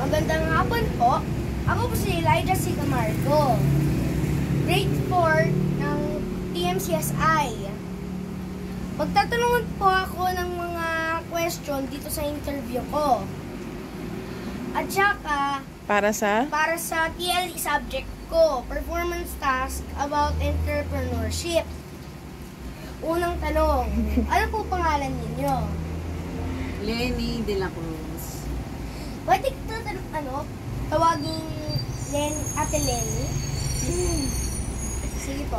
Magandang hapon po. Ako po si Elijah C. Camargo. Grade 4 ng TMCSI. Pagtatanungan po ako ng mga question dito sa interview ko. At saka, para sa TLE subject ko, performance task about entrepreneurship. Unang tanong, ano po pangalan ninyo? Lenny de la Cruz. Pwede ko tawagin Ate Lenny? Sige po.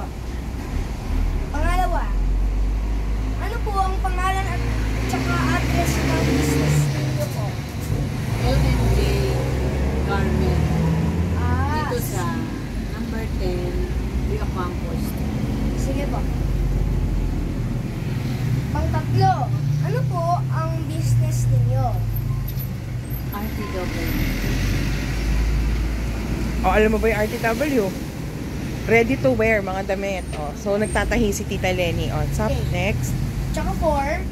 Pangalawa, ano po ang pangalan at saka address ng business ninyo po? LMJ Garment. Dito Ah, sa number 10, Rio Campus. sige po. Pangtatlo, ano po ang business ninyo? RTW. Alam mo ba yung RTW? Ready to wear, mga damit. So, nagtatahi si Tita Lenny. What's up? Okay. Next. Tsaka 4,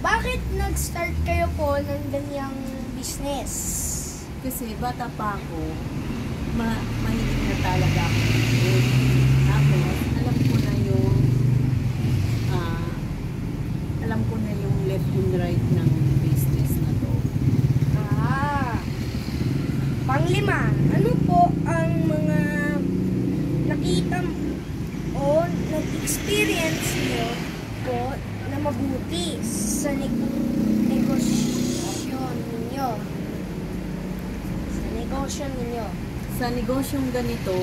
bakit nag-start kayo po ng ganyang business? Kasi bata pa ako, mahilig na talaga ako. Tapos, alam ko na yung left and right ng business na to. Panglima, ano po ang mga nakita o nag-experience niyo po na mabuti sa negosyo ninyo? Sa negosyong ganito,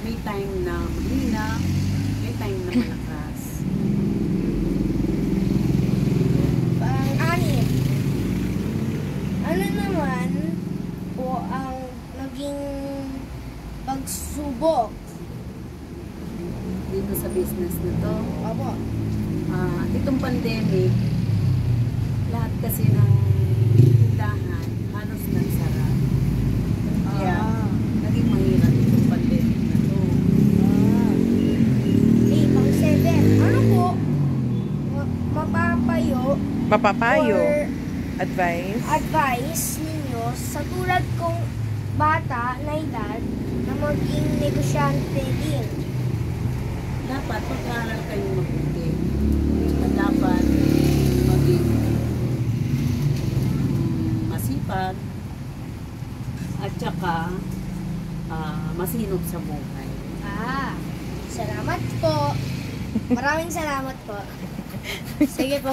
may time na mahina, may time na malakas. Pang-anim, ano naman po ang naging pagsubok Dito sa business na to. Opo. Itong pandemic, lahat kasi ng tindahan halos nagsara. Kaya, naging mahirap itong pandemic na to. Pang-7, ano po mapapayo or advice ninyo sa tulad kong bata na edad na maging negosyante din? Dapat pag-aaral kayo mabuti. Dapat maging masipag at saka masinop sa buhay. Salamat po. Maraming salamat po. Sige po.